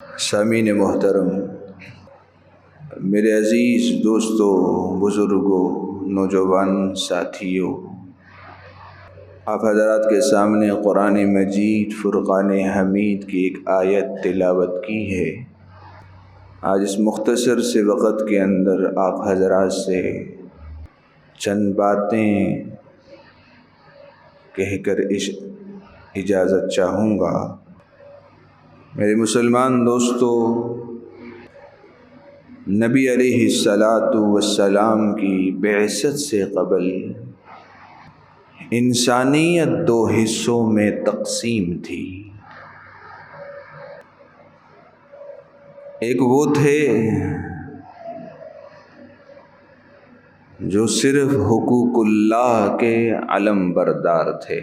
سامعین محترم، میرے عزیز دوستوں، بزرگوں، نوجوان ساتھیوں، آپ حضرات کے سامنے قرآن مجید فرقان حمید کی ایک آیت تلاوت کی ہے۔ آج اس مختصر سے وقت کے اندر آپ حضرات سے چند باتیں کہہ کر اجازت چاہوں گا۔ میرے مسلمان دوستو، نبی علیہ السلام کی بعثت سے قبل انسانیت دو حصوں میں تقسیم تھی۔ ایک وہ تھے جو صرف حقوق اللہ کے علم بردار تھے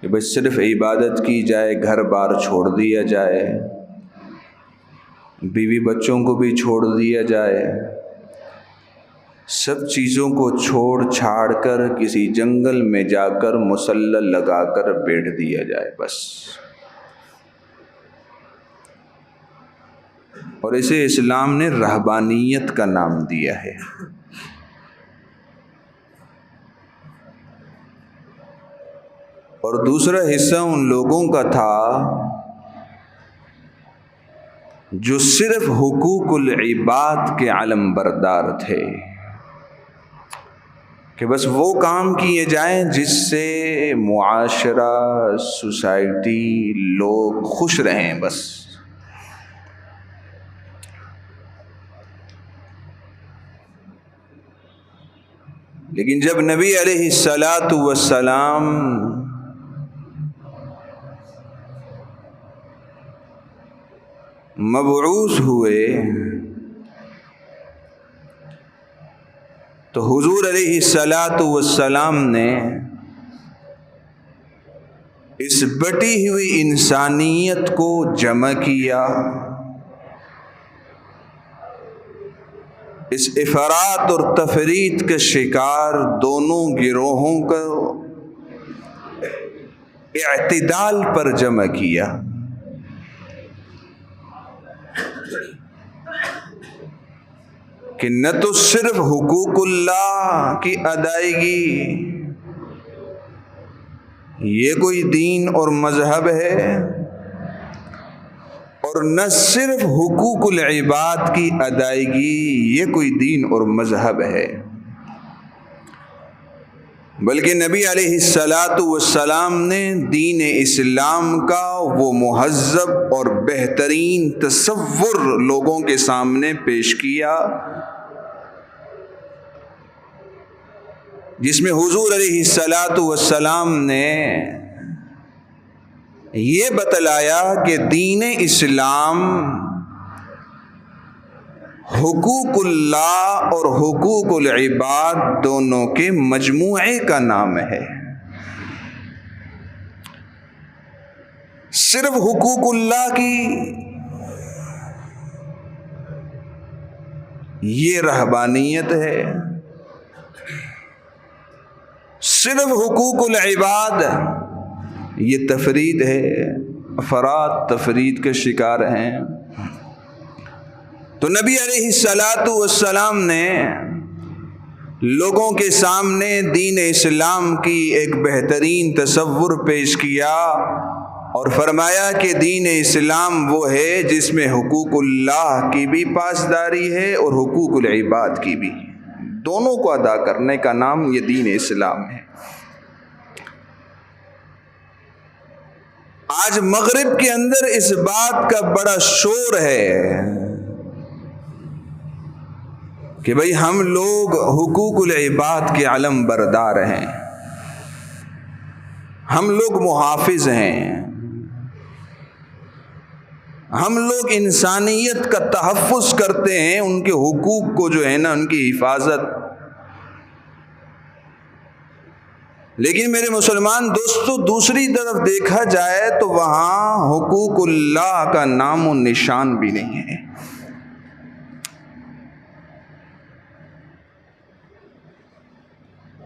کہ بس صرف عبادت کی جائے، گھر بار چھوڑ دیا جائے، بیوی بچوں کو بھی چھوڑ دیا جائے، سب چیزوں کو چھوڑ چھاڑ کر کسی جنگل میں جا کر مسلح لگا کر بیٹھ دیا جائے بس۔ اور اسے اسلام نے رہبانیت کا نام دیا ہے۔ اور دوسرا حصہ ان لوگوں کا تھا جو صرف حقوق العباد کے علم بردار تھے کہ بس وہ کام کیے جائیں جس سے معاشرہ، سوسائٹی، لوگ خوش رہیں بس۔ لیکن جب نبی علیہ السلام مبعوث ہوئے تو حضور علیہ السلام نے اس بٹی ہوئی انسانیت کو جمع کیا، اس افراط اور تفریط کے شکار دونوں گروہوں کو اعتدال پر جمع کیا۔ کہ نہ تو صرف حقوق اللہ کی ادائیگی یہ کوئی دین اور مذہب ہے، اور نہ صرف حقوق العباد کی ادائیگی یہ کوئی دین اور مذہب ہے، بلکہ نبی علیہ السلام نے دین اسلام کا وہ مہذب اور بہترین تصور لوگوں کے سامنے پیش کیا جس میں حضور علیہ السلام نے یہ بتلایا کہ دین اسلام حقوق اللہ اور حقوق العباد دونوں کے مجموعے کا نام ہے۔ صرف حقوق اللہ کی یہ رہبانیت ہے، صرف حقوق العباد یہ تفرید ہے، افراط تفرید کے شکار ہیں۔ تو نبی علیہ السلام نے لوگوں کے سامنے دین اسلام کی ایک بہترین تصور پیش کیا اور فرمایا کہ دین اسلام وہ ہے جس میں حقوق اللہ کی بھی پاسداری ہے اور حقوق العباد کی بھی، دونوں کو ادا کرنے کا نام یہ دین اسلام ہے۔ آج مغرب کے اندر اس بات کا بڑا شور ہے کہ بھئی ہم لوگ حقوق العباد کے علم بردار ہیں، ہم لوگ محافظ ہیں، ہم لوگ انسانیت کا تحفظ کرتے ہیں، ان کے حقوق کو جو ہے نا ان کی حفاظت۔ لیکن میرے مسلمان دوستو، دوسری طرف دیکھا جائے تو وہاں حقوق اللہ کا نام و نشان بھی نہیں ہے۔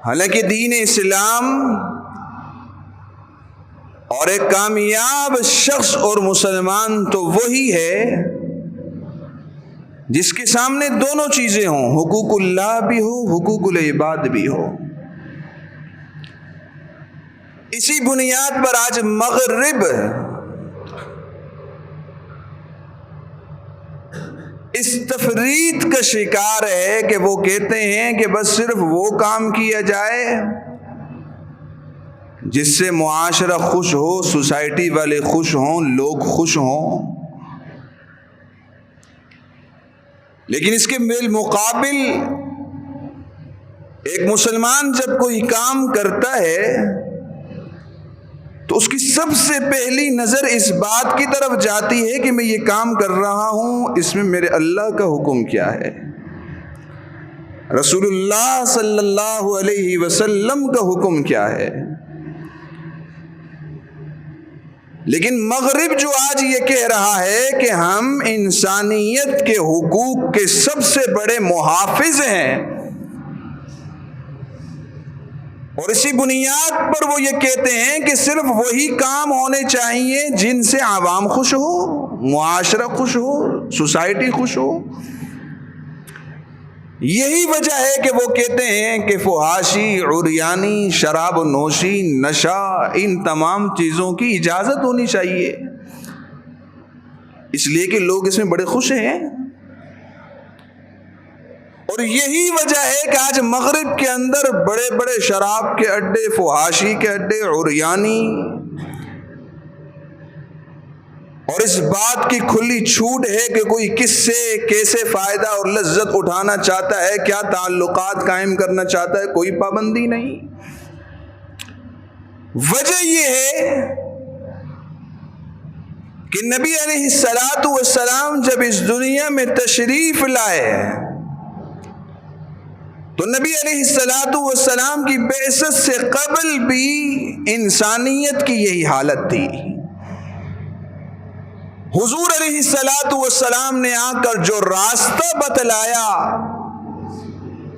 حالانکہ دین اسلام اور ایک کامیاب شخص اور مسلمان تو وہی ہے جس کے سامنے دونوں چیزیں ہوں، حقوق اللہ بھی ہو، حقوق العباد بھی ہو۔ اسی بنیاد پر آج مغرب اس تفریط کا شکار ہے کہ وہ کہتے ہیں کہ بس صرف وہ کام کیا جائے جس سے معاشرہ خوش ہو، سوسائٹی والے خوش ہوں، لوگ خوش ہوں۔ لیکن اس کے بالمقابل ایک مسلمان جب کوئی کام کرتا ہے تو اس کی سب سے پہلی نظر اس بات کی طرف جاتی ہے کہ میں یہ کام کر رہا ہوں، اس میں میرے اللہ کا حکم کیا ہے، رسول اللہ صلی اللہ علیہ وسلم کا حکم کیا ہے۔ لیکن مغرب جو آج یہ کہہ رہا ہے کہ ہم انسانیت کے حقوق کے سب سے بڑے محافظ ہیں، اور اسی بنیاد پر وہ یہ کہتے ہیں کہ صرف وہی کام ہونے چاہیے جن سے عوام خوش ہو، معاشرہ خوش ہو، سوسائٹی خوش ہو۔ یہی وجہ ہے کہ وہ کہتے ہیں کہ فحاشی، عریانی، شراب و نوشی، نشہ، ان تمام چیزوں کی اجازت ہونی چاہیے، اس لیے کہ لوگ اس میں بڑے خوش ہیں۔ اور یہی وجہ ہے کہ آج مغرب کے اندر بڑے بڑے شراب کے اڈے، فحاشی کے اڈے، عریانی، اور اس بات کی کھلی چھوٹ ہے کہ کوئی کس سے کیسے فائدہ اور لذت اٹھانا چاہتا ہے، کیا تعلقات قائم کرنا چاہتا ہے، کوئی پابندی نہیں۔ وجہ یہ ہے کہ نبی علیہ الصلوۃ والسلام جب اس دنیا میں تشریف لائے تو نبی علیہ الصلوۃ والسلام کی بعثت سے قبل بھی انسانیت کی یہی حالت تھی۔ حضور علیہ الصلوۃ والسلام نے آ کر جو راستہ بتلایا،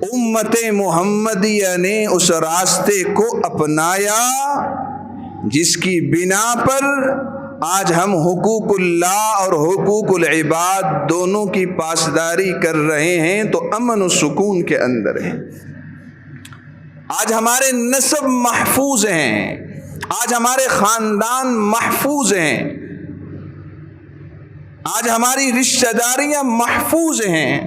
امت محمدیہ نے اس راستے کو اپنایا، جس کی بنا پر آج ہم حقوق اللہ اور حقوق العباد دونوں کی پاسداری کر رہے ہیں تو امن و سکون کے اندر ہیں۔ آج ہمارے نسب محفوظ ہیں، آج ہمارے خاندان محفوظ ہیں، آج ہماری رشتہ داریاں محفوظ ہیں۔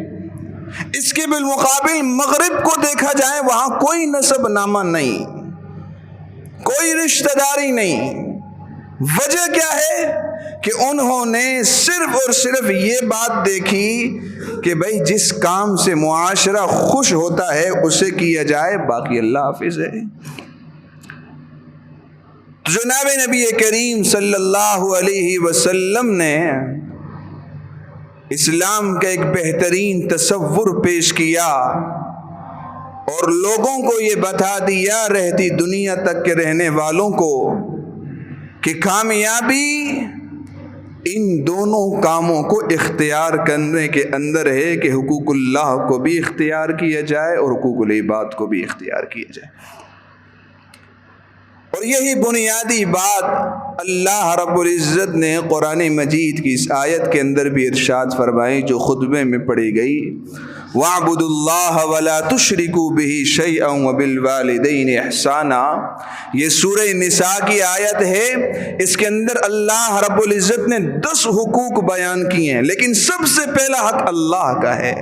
اس کے بالمقابل مغرب کو دیکھا جائے، وہاں کوئی نسب نامہ نہیں، کوئی رشتہ داری نہیں۔ وجہ کیا ہے کہ انہوں نے صرف اور صرف یہ بات دیکھی کہ بھئی جس کام سے معاشرہ خوش ہوتا ہے اسے کیا جائے، باقی اللہ حافظ ہے۔ جناب نبی کریم صلی اللہ علیہ وسلم نے اسلام کا ایک بہترین تصور پیش کیا اور لوگوں کو یہ بتا دیا، رہتی دنیا تک کے رہنے والوں کو، کہ کامیابی ان دونوں کاموں کو اختیار کرنے کے اندر ہے کہ حقوق اللہ کو بھی اختیار کیا جائے اور حقوق العباد کو بھی اختیار کیا جائے۔ اور یہی بنیادی بات اللہ رب العزت نے قرآن مجید کی اس آیت کے اندر بھی ارشاد فرمائی جو خطبے میں پڑھی گئی، وَاعْبُدُوا اللَّهَ وَلَا تُشْرِكُوا بِهِ شَيْئًا وَبِالْوَالِدَيْنِ إِحْسَانًا۔ یہ سورہ نساء کی آیت ہے، اس کے اندر اللہ رب العزت نے 10 حقوق بیان کیے ہیں، لیکن سب سے پہلا حق اللہ کا ہے،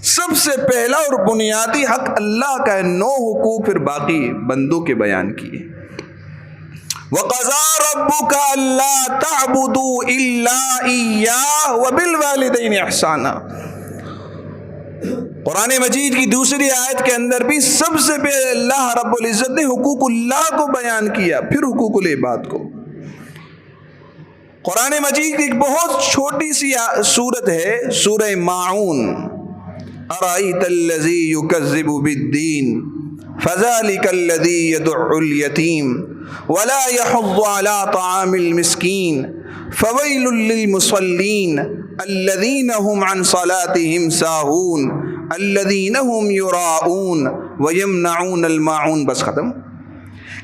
سب سے پہلا اور بنیادی حق اللہ کا ہے۔ 9 حقوق پھر باقی بندوں کے بیان کیے۔ وَقَضَىٰ رَبُّكَ أَلَّا تَعْبُدُوا إِلَّا إِيَّاهُ وَبِالْوَالِدَيْنِ إِحْسَانًا۔ قرآن مجید کی دوسری آیت کے اندر بھی سب سے پہلے اللہ رب العزت نے حقوق اللہ کو بیان کیا، پھر حقوق العباد کو۔ قرآن مجید کی ایک بہت چھوٹی سی سورت ہے، سورہ ماعون، أَرَأَيْتَ الَّذِي يُكَذِّبُ بِالدِّينِ فَذَلِكَ الَّذِي يَدُعُّ الْيَتِيمَ وَلَا يَحُضُّ عَلَىٰ طَعَامِ الْمِسْكِينِ فَوَيْلٌ لِّلْمُصَلِّينَ الَّذِينَ هُمْ عَنْ صَلَاتِهِمْ سَاهُونَ الَّذِينَ هُمْ يُرَاءُونَ وَيَمْنَعُونَ الْمَاعُونَ۔ بس ختم۔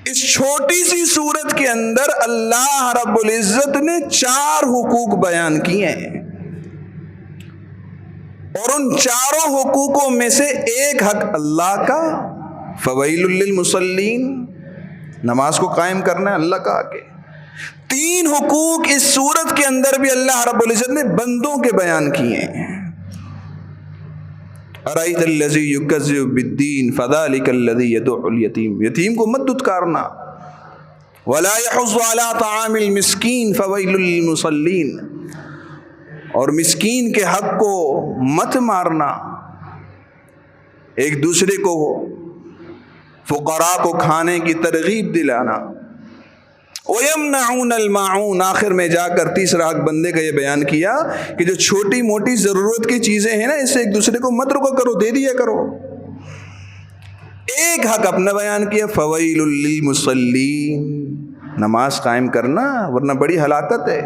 اس چھوٹی سی سورت کے اندر اللہ رب العزت نے 4 حقوق بیان کیے ہیں، اور ان 4 حقوقوں میں سے ایک حق اللہ کا، فویل للمصلین، نماز کو قائم کرنا ہے اللہ کا حق ہے۔ 3 حقوق اس سورت کے اندر بھی اللہ رب العزت نے بندوں کے بیان کیے ہیں۔ ارأیت الذی یکذب بالدین فذلک الذی یدع الیتیم، یتیم کو مت دھتکارنا، ولا یحض علی طعام المسکین فویل للمصلین، اور مسکین کے حق کو مت مارنا، ایک دوسرے کو فقراء کو کھانے کی ترغیب دلانا۔ وَيَمْنَعُونَ الْمَاعُونَ، آخر میں جا کر تیسرا حق بندے کا یہ بیان کیا کہ جو چھوٹی موٹی ضرورت کی چیزیں ہیں نا، اس سے ایک دوسرے کو مت رکا کرو، دے دیا کرو۔ ایک حق اپنا بیان کیا، فویل للمصلین، نماز قائم کرنا ورنہ بڑی ہلاکت ہے۔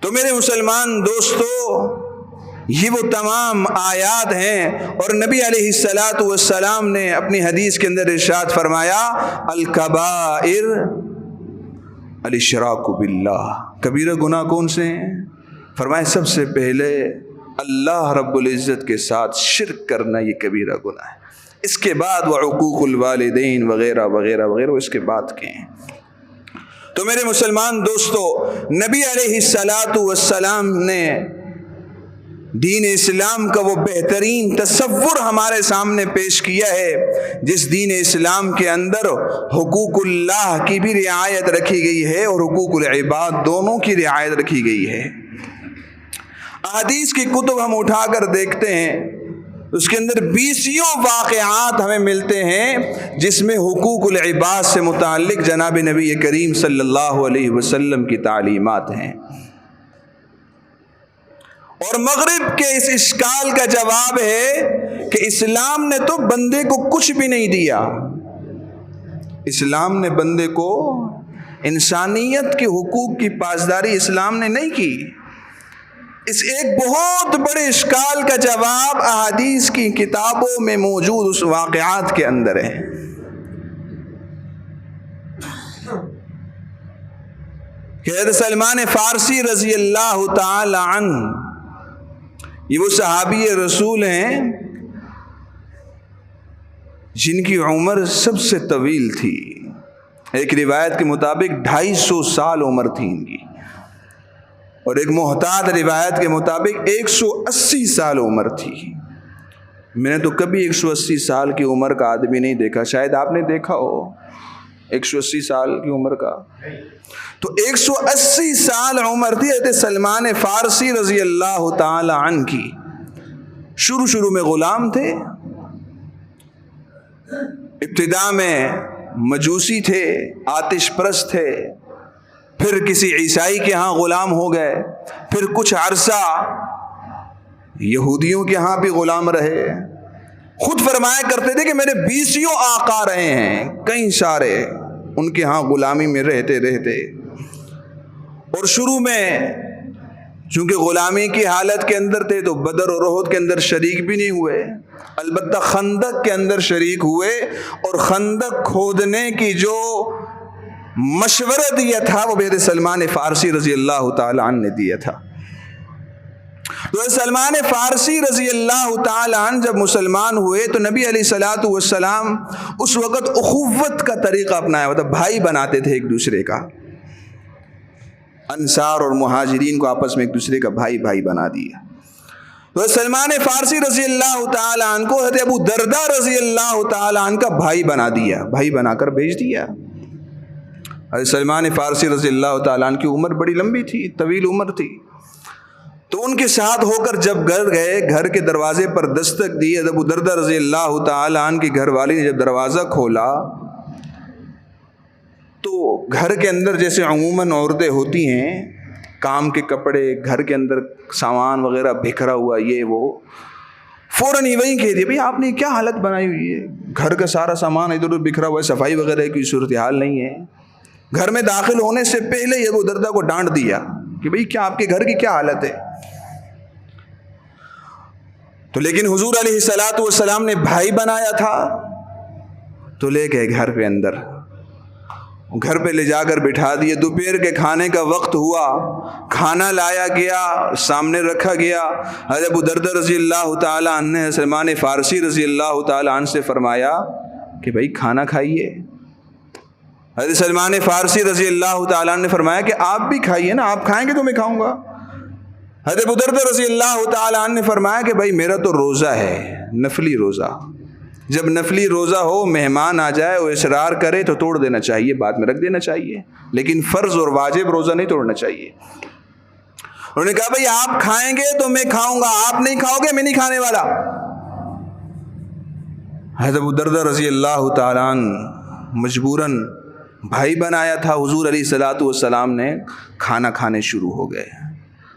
تو میرے مسلمان دوستو، یہ وہ تمام آیات ہیں، اور نبی علیہ الصلاۃ والسلام نے اپنی حدیث کے اندر ارشاد فرمایا، الکبائر الاشراک باللہ، کبیرہ گناہ کون سے ہیں؟ فرمایا سب سے پہلے اللہ رب العزت کے ساتھ شرک کرنا، یہ کبیرہ گناہ ہے۔ اس کے بعد وعقوق الوالدین وغیرہ وغیرہ وغیرہ، اس کے بعد کے ہیں۔ تو میرے مسلمان دوستو، نبی علیہ الصلاۃ والسلام نے دین اسلام کا وہ بہترین تصور ہمارے سامنے پیش کیا ہے، جس دین اسلام کے اندر حقوق اللہ کی بھی رعایت رکھی گئی ہے اور حقوق العباد دونوں کی رعایت رکھی گئی ہے۔ احادیث کی کتب ہم اٹھا کر دیکھتے ہیں، اس کے اندر 20 واقعات ہمیں ملتے ہیں جس میں حقوق العباد سے متعلق جناب نبی کریم صلی اللہ علیہ وسلم کی تعلیمات ہیں۔ اور مغرب کے اس اشکال کا جواب ہے کہ اسلام نے تو بندے کو کچھ بھی نہیں دیا، اسلام نے بندے کو انسانیت کے حقوق کی پاسداری اسلام نے نہیں کی۔ اس ایک بہت بڑے اشکال کا جواب احادیث کی کتابوں میں موجود اس واقعات کے اندر ہے۔ حضرت سلمان فارسی رضی اللہ تعالی عنہ، یہ وہ صحابی رسول ہیں جن کی عمر سب سے طویل تھی۔ ایک روایت کے مطابق 250 سال عمر تھی ان کی، اور ایک محتاط روایت کے مطابق 180 سال عمر تھی۔ میں نے تو کبھی 180 سال کی عمر کا آدمی نہیں دیکھا، شاید آپ نے دیکھا ہو 180 سال کی عمر کا۔ تو 180 سال عمر تھی حضرت سلمان فارسی رضی اللہ تعالی عنہ کی۔ شروع میں غلام تھے، ابتدا میں مجوسی تھے، آتش پرست تھے، پھر کسی عیسائی کے ہاں غلام ہو گئے، پھر کچھ عرصہ یہودیوں کے ہاں بھی غلام رہے۔ خود فرمایا کرتے تھے کہ میرے 20 آقا رہے ہیں، کئی سارے ان کے ہاں غلامی میں رہتے رہتے۔ اور شروع میں چونکہ غلامی کی حالت کے اندر تھے تو بدر اور احد کے اندر شریک بھی نہیں ہوئے، البتہ خندق کے اندر شریک ہوئے، اور خندق کھودنے کی جو مشورہ دیا تھا وہ حضرت سلمان فارسی رضی اللہ تعالی عنہ نے دیا تھا۔ تو سلمان فارسی رضی اللہ تعالی عنہ جب مسلمان ہوئے تو نبی علیہ الصلوۃ والسلام اس وقت اخوت کا طریقہ اپنایا، مطلب بھائی بناتے تھے ایک دوسرے کا۔ انصار اور مہاجرین کو آپس میں ایک دوسرے کا بھائی بھائی بنا دیا۔ تو سلمان فارسی رضی اللہ تعالی عنہ کو حضرت ابو درداء رضی اللہ تعالی عنہ کا بھائی بنا دیا، بھائی بنا کر بھیج دیا۔ حضرت سلمان فارسی رضی اللہ تعالیٰ عنہ کی عمر بڑی لمبی تھی، طویل عمر تھی، تو ان کے ساتھ ہو کر جب گھر گئے، گھر کے دروازے پر دستک دی، ابو درداء رضی اللہ تعالیٰ عنہ کی گھر والی نے جب دروازہ کھولا تو گھر کے اندر جیسے عموماً عورتیں ہوتی ہیں، کام کے کپڑے، گھر کے اندر سامان وغیرہ بکھرا ہوا، یہ وہ، فوراً ہی وہی کہہ دیا بھئی آپ نے کیا حالت بنائی ہوئی ہے، گھر کا سارا سامان ادھر ادھر بکھرا ہوا ہے، صفائی وغیرہ کی صورتحال نہیں ہے۔ گھر میں داخل ہونے سے پہلے ابو درداء کو ڈانٹ دیا کہ بھئی کیا آپ کے گھر کی کیا حالت ہے۔ تو لیکن حضور علیہ الصلوۃ والسلام نے بھائی بنایا تھا، تو لے گئے گھر پہ اندر، گھر پہ لے جا کر بٹھا دیے۔ دوپہر کے کھانے کا وقت ہوا، کھانا لایا گیا، سامنے رکھا گیا۔ حضرت ابو دردہ رضی اللہ تعالیٰ عنہ نے سلمان فارسی رضی اللہ تعالیٰ عنہ سے فرمایا کہ بھائی کھانا کھائیے۔ حضرت سلمان فارسی رضی اللہ تعالیٰ عنہ نے فرمایا کہ آپ بھی کھائیے نا، آپ کھائیں گے تو میں کھاؤں گا۔ حضرت ابو دردہ رضی اللہ تعالیٰ عنہ نے فرمایا کہ بھائی میرا تو روزہ ہے، نفلی روزہ، جب نفلی روزہ ہو، مہمان آ جائے، وہ اصرار کرے تو توڑ دینا چاہیے، بعد میں رکھ دینا چاہیے، لیکن فرض اور واجب روزہ نہیں توڑنا چاہیے۔ انہوں نے کہا بھئی آپ کھائیں گے تو میں کھاؤں گا، آپ نہیں کھاؤ گے میں نہیں کھانے والا۔ حضرت ابو دردہ رضی اللہ تعالیٰ عنہ مجبوراً بھائی بنایا تھا حضور علیہ الصلوۃ والسلام نے، کھانا کھانے شروع ہو گئے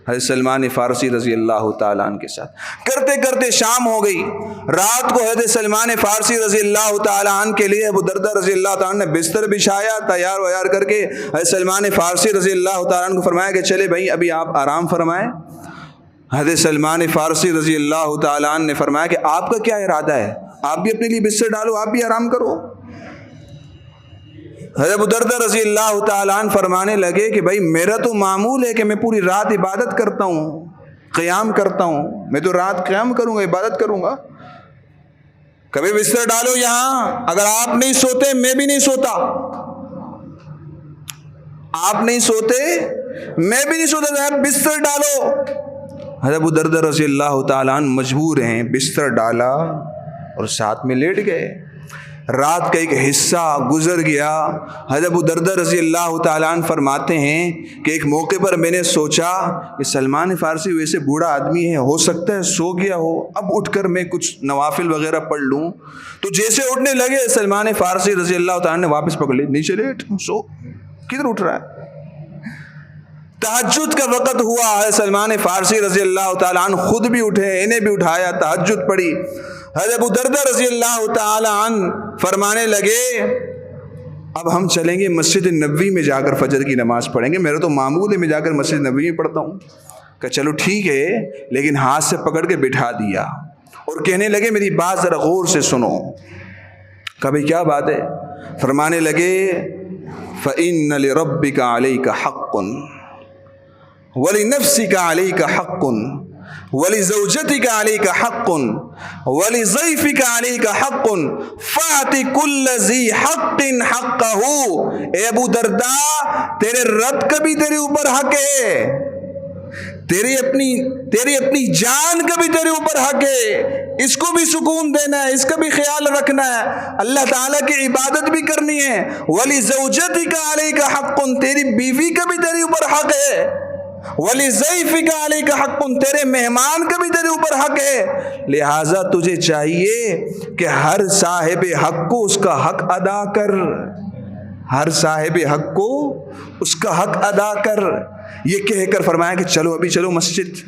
حضرت سلمان فارسی رضی اللہ تعالیٰ عنہ کے ساتھ۔ کرتے کرتے شام ہو گئی، رات کو حضرت سلمان فارسی رضی اللہ تعالیٰ عنہ کے لیے ابو دردہ رضی اللہ تعالیٰ عنہ نے بستر بچھایا، تیار ویار کر کے حضرت سلمان فارسی رضی اللہ تعالیٰ عنہ کو فرمایا کہ چلے بھائی ابھی آپ آرام فرمائیں۔ حضرت سلمان فارسی رضی اللہ تعالیٰ عنہ نے فرمایا کہ آپ کا کیا ارادہ ہے، آپ بھی اپنے لیے بستر ڈالو، آپ بھی آرام کرو۔ حضرت ابو دردہ رضی اللہ تعالیٰ عنہ فرمانے لگے کہ بھائی میرا تو معمول ہے کہ میں پوری رات عبادت کرتا ہوں، قیام کرتا ہوں، میں تو رات قیام کروں گا، عبادت کروں گا، کبھی بستر ڈالو یہاں، اگر آپ نہیں سوتے میں بھی نہیں سوتا، آپ نہیں سوتے میں بھی نہیں سوتا، بستر ڈالو۔ حضرت ابو دردہ رضی اللہ تعالیٰ عنہ مجبور ہیں، بستر ڈالا اور ساتھ میں لیٹ گئے۔ رات کا ایک حصہ گزر گیا۔ حضرت ابو دردہ رضی اللہ تعالیٰ عنہ فرماتے ہیں کہ ایک موقع پر میں نے سوچا کہ سلمان فارسی ویسے بوڑھا آدمی ہے، ہو سکتا ہے سو گیا ہو، اب اٹھ کر میں کچھ نوافل وغیرہ پڑھ لوں۔ تو جیسے اٹھنے لگے سلمان فارسی رضی اللہ تعالیٰ عنہ نے واپس پکڑ لی، نیچے لیٹ، سو، کدھر اٹھ رہا ہے؟ تہجد کا وقت ہوا، حضرت سلمان فارسی رضی اللہ تعالیٰ عنہ خود بھی اٹھے، انہیں بھی اٹھایا، تہجد پڑھی۔ حضرت ابو دردہ رضی اللہ تعالیٰ عنہ فرمانے لگے اب ہم چلیں گے مسجد نبوی میں جا کر فجر کی نماز پڑھیں گے، میرا تو معمول ہے میں جا کر مسجد نبوی میں پڑھتا ہوں۔ کہ چلو ٹھیک ہے، لیکن ہاتھ سے پکڑ کے بٹھا دیا اور کہنے لگے میری بات ذرا غور سے سنو۔ کبھی کیا بات ہے؟ فرمانے لگے فَإِنَّ لِرَبِّكَ عَلَيْكَ حَقٌّ وَلِنَفْسِكَ عَلَيْكَ حَقٌّ وَلِزَوْجَتِكَ عَلَيْكَ حَقٌّ وَلِضَيْفِكَ عَلَيْكَ حَقٌّ فَأْتِ كُلَّ ذِي حَقٍّ حَقَّهُ۔ اے ابو دردہ، تیرے رب کا بھی تیرے اوپر حق ہے، تیری اپنی جان کا بھی تیرے اوپر حق ہے، اس کو بھی سکون دینا ہے، اس کا بھی خیال رکھنا ہے، اللہ تعالیٰ کی عبادت بھی کرنی ہے۔ وَلِزَوْجَتِكَ عَلَيْكَ حَقٌّ، تیری بیوی کا بھی تیرے اوپر حق ہے۔ وَلِضَيْفِكَ عَلَيْكَ حَقٌّ، تیرے مہمان کا بھی تیرے اوپر حق ہے۔ لہٰذا تجھے چاہیے کہ ہر صاحب حق کو اس کا حق ادا کر، ہر صاحب حق کو اس کا حق ادا کر۔ یہ کہہ کر فرمایا کہ چلو ابھی چلو مسجد۔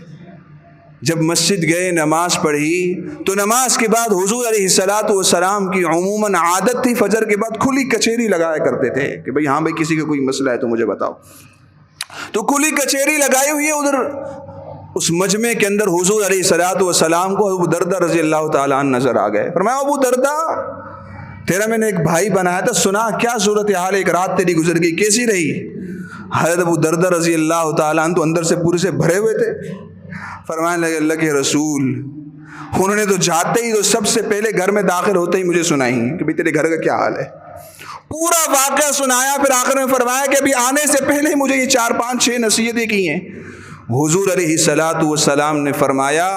جب مسجد گئے، نماز پڑھی، تو نماز کے بعد حضور علیہ الصلوۃ والسلام کی عموماً عادت تھی فجر کے بعد کھلی کچہری لگایا کرتے تھے کہ بھئی ہاں بھئی کسی کا کوئی مسئلہ ہے تو مجھے بتاؤ۔ تو کھلی کچہری لگائی ہوئی ہے، ادھر اس مجمع کے اندر حضور علیہ الصلوۃ والسلام کو ابو دردہ رضی اللہ تعالیٰ عنہ نظر آ گئے۔ فرمایا ابو دردہ، تیرا میں نے ایک بھائی بنایا تھا، سنا کیا صورتحال، ایک رات تیری گزر گئی، کیسی رہی؟ حضرت ابو دردہ رضی اللہ تعالیٰ عنہ تو اندر سے پورے سے بھرے ہوئے تھے، فرمانے لگے اللہ کے رسول، انہوں نے تو جاتے ہی تو سب سے پہلے گھر میں داخل ہوتے ہی مجھے سنائی کہ بھئی تیرے گھر کا کیا حال ہے، پورا واقعہ سنایا۔ پھر آخر میں فرمایا کہ ابھی آنے سے پہلے ہی مجھے یہ 4 5 6 نصیحتیں کی ہیں۔ حضور علیہ الصلوۃ والسلام نے فرمایا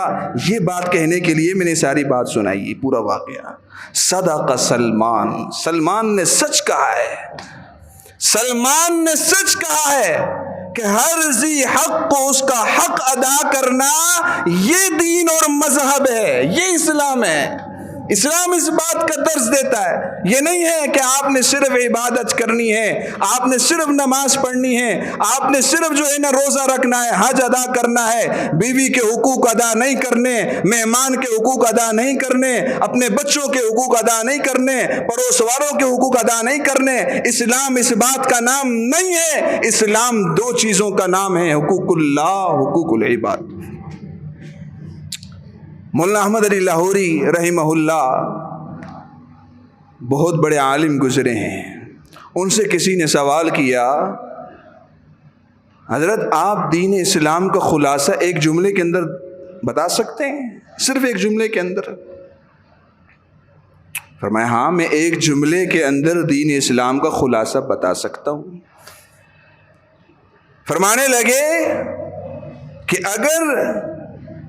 یہ بات کہنے کے لیے میں نے ساری بات سنائی، پورا واقعہ۔ صدق سلمان، سلمان نے سچ کہا ہے، سلمان نے سچ کہا ہے کہ ہر ذی حق کو اس کا حق ادا کرنا یہ دین اور مذہب ہے، یہ اسلام ہے۔ اسلام اس بات کا درس دیتا ہے، یہ نہیں ہے کہ آپ نے صرف عبادت کرنی ہے، آپ نے صرف نماز پڑھنی ہے، آپ نے صرف جو ہے نا روزہ رکھنا ہے، حج ادا کرنا ہے، بیوی کے حقوق ادا نہیں کرنے، مہمان کے حقوق ادا نہیں کرنے، اپنے بچوں کے حقوق ادا نہیں کرنے، پڑوس والوں کے حقوق ادا نہیں کرنے۔ اسلام اس بات کا نام نہیں ہے، اسلام 2 چیزوں کا نام ہے، حقوق اللہ، حقوق العباد۔ مولانا احمد علی لاہوری رحمہ اللہ بہت بڑے عالم گزرے ہیں، ان سے کسی نے سوال کیا حضرت آپ دین اسلام کا خلاصہ ایک جملے کے اندر بتا سکتے ہیں؟ صرف ایک جملے کے اندر؟ فرمایا ہاں، میں ایک جملے کے اندر دین اسلام کا خلاصہ بتا سکتا ہوں۔ فرمانے لگے کہ اگر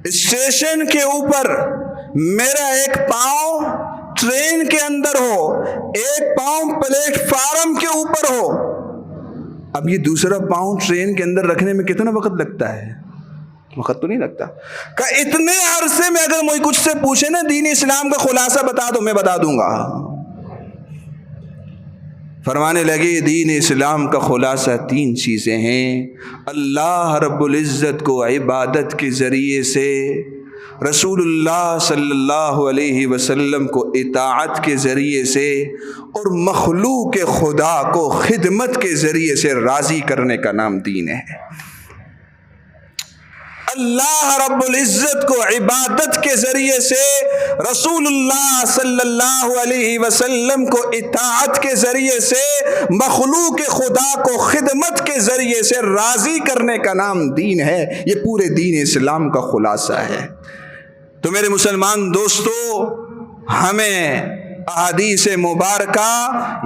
اسٹیشن کے اوپر میرا ایک پاؤں ٹرین کے اندر ہو، ایک پاؤں پلیٹ فارم کے اوپر ہو، اب یہ دوسرا پاؤں ٹرین کے اندر رکھنے میں کتنا وقت لگتا ہے؟ وقت تو نہیں لگتا۔ کہ اتنے عرصے میں اگر مجھے کچھ سے پوچھے نا دین اسلام کا خلاصہ بتا دو، میں بتا دوں گا۔ فرمانے لگے دین اسلام کا خلاصہ 3 چیزیں ہیں: اللہ رب العزت کو عبادت کے ذریعے سے، رسول اللہ صلی اللہ علیہ وسلم کو اطاعت کے ذریعے سے، اور مخلوق خدا کو خدمت کے ذریعے سے راضی کرنے کا نام دین ہے۔ اللہ رب العزت کو عبادت کے ذریعے سے، رسول اللہ صلی اللہ علیہ وسلم کو اطاعت کے ذریعے سے، مخلوق خدا کو خدمت کے ذریعے سے راضی کرنے کا نام دین ہے۔ یہ پورے دین اسلام کا خلاصہ ہے۔ تو میرے مسلمان دوستو، ہمیں احادیث مبارکہ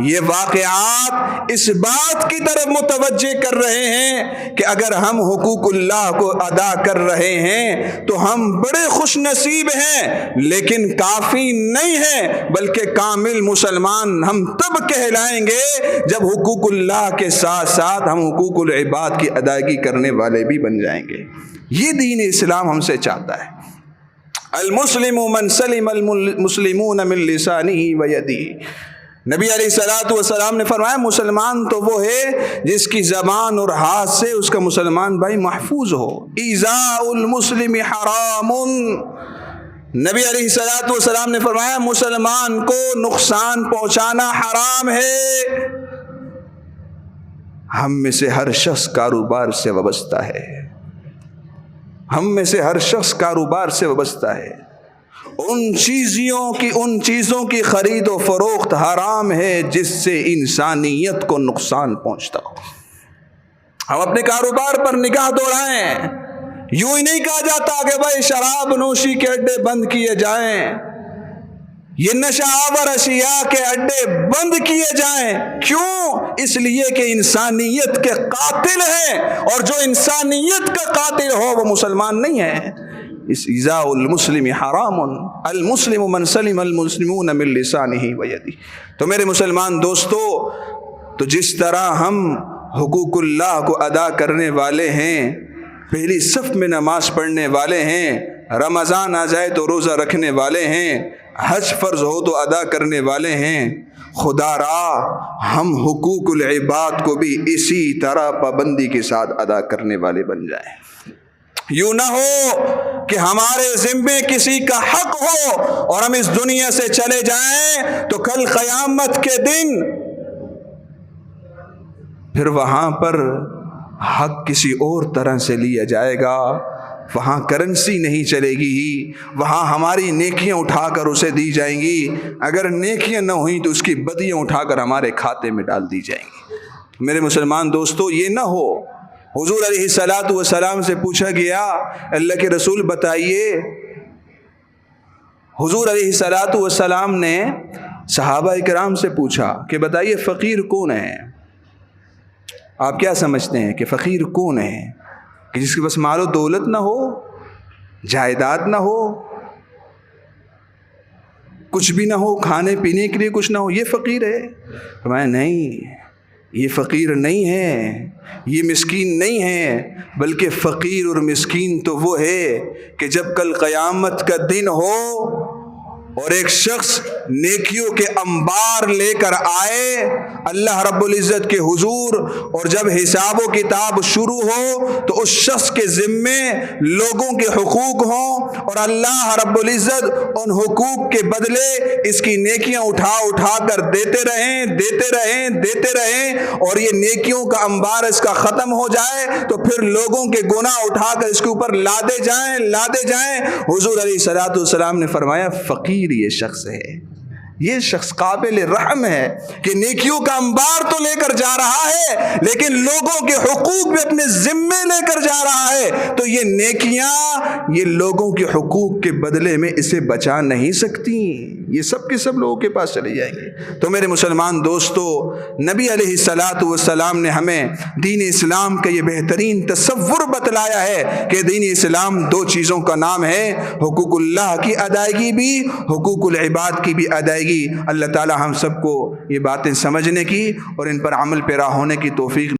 یہ واقعات اس بات کی طرف متوجہ کر رہے ہیں کہ اگر ہم حقوق اللہ کو ادا کر رہے ہیں تو ہم بڑے خوش نصیب ہیں، لیکن کافی نہیں ہیں، بلکہ کامل مسلمان ہم تب کہلائیں گے جب حقوق اللہ کے ساتھ ساتھ ہم حقوق العباد کی ادائیگی کرنے والے بھی بن جائیں گے۔ یہ دین اسلام ہم سے چاہتا ہے۔ المسلم من سلم المسلمون من لسانہ ویدہ۔ نبی علیہ الصلوۃ والسلام نے فرمایا مسلمان تو وہ ہے جس کی زبان اور ہاتھ سے اس کا مسلمان بھائی محفوظ ہو۔ ایذاء المسلم حرام۔ نبی علیہ الصلوۃ والسلام نے فرمایا مسلمان کو نقصان پہنچانا حرام ہے۔ ہم میں سے ہر شخص کاروبار سے وابستہ ہے، ہم میں سے ہر شخص کاروبار سے وابستہ ہے۔ ان چیزوں کی خرید و فروخت حرام ہے جس سے انسانیت کو نقصان پہنچتا ہو۔ ہم اپنے کاروبار پر نگاہ دوڑائیں۔ یوں ہی نہیں کہا جاتا کہ بھائی شراب نوشی کے اڈے بند کیے جائیں، یہ نشہ آور اشیاء کے اڈے بند کیے جائیں۔ کیوں؟ اس لیے کہ انسانیت کے قاتل ہیں، اور جو انسانیت کا قاتل ہو وہ مسلمان نہیں ہے۔ اس ایذاء المسلم حرام، المسلم من سلم المسلمون من لسانہ ویدہ۔ تو میرے مسلمان دوستو، تو جس طرح ہم حقوق اللہ کو ادا کرنے والے ہیں، پہلی صف میں نماز پڑھنے والے ہیں، رمضان آ جائے تو روزہ رکھنے والے ہیں، حج فرض ہو تو ادا کرنے والے ہیں، خدا را ہم حقوق العباد کو بھی اسی طرح پابندی کے ساتھ ادا کرنے والے بن جائیں۔ یوں نہ ہو کہ ہمارے ذمے کسی کا حق ہو اور ہم اس دنیا سے چلے جائیں تو کل قیامت کے دن پھر وہاں پر حق کسی اور طرح سے لیا جائے گا، وہاں کرنسی نہیں چلے گی، وہاں ہماری نیکیاں اٹھا کر اسے دی جائیں گی، اگر نیکیاں نہ ہوئیں تو اس کی بدیاں اٹھا کر ہمارے کھاتے میں ڈال دی جائیں گی۔ میرے مسلمان دوستو، یہ نہ ہو۔ حضور علیہ الصلوۃ والسلام سے پوچھا گیا، اللہ کے رسول بتائیے، حضور علیہ الصلوۃ والسلام نے صحابہ کرام سے پوچھا کہ بتائیے فقیر کون ہے؟ آپ کیا سمجھتے ہیں کہ فقیر کون ہے؟ کہ جس کے پاس مال و دولت نہ ہو، جائیداد نہ ہو، کچھ بھی نہ ہو، کھانے پینے کے لیے کچھ نہ ہو، یہ فقیر ہے؟ فرمایا نہیں، یہ فقیر نہیں ہے، یہ مسکین نہیں ہے، بلکہ فقیر اور مسکین تو وہ ہے کہ جب کل قیامت کا دن ہو اور ایک شخص نیکیوں کے انبار لے کر آئے اللہ رب العزت کے حضور، اور جب حساب و کتاب شروع ہو تو اس شخص کے ذمے لوگوں کے حقوق ہوں، اور اللہ رب العزت ان حقوق کے بدلے اس کی نیکیاں اٹھا کر دیتے رہیں، اور یہ نیکیوں کا انبار اس کا ختم ہو جائے تو پھر لوگوں کے گناہ اٹھا کر اس کے اوپر لادے جائیں۔ حضور علیہ الصلوۃ والسلام نے فرمایا فقیر یہ شخص ہے، یہ شخص قابل رحم ہے کہ نیکیوں کا انبار تو لے کر جا رہا ہے لیکن لوگوں کے حقوق بھی اپنے ذمے لے کر جا رہا ہے، تو یہ نیکیاں یہ لوگوں کے حقوق کے بدلے میں اسے بچا نہیں سکتی، یہ سب کے سب لوگوں کے پاس چلی جائیں گے۔ تو میرے مسلمان دوستو، نبی علیہ الصلاۃ والسلام نے ہمیں دین اسلام کا یہ بہترین تصور بتلایا ہے کہ دین اسلام دو چیزوں کا نام ہے، حقوق اللہ کی ادائیگی بھی، حقوق العباد کی بھی ادائیگی۔ اللہ تعالی ہم سب کو یہ باتیں سمجھنے کی اور ان پر عمل پیرا ہونے کی توفیق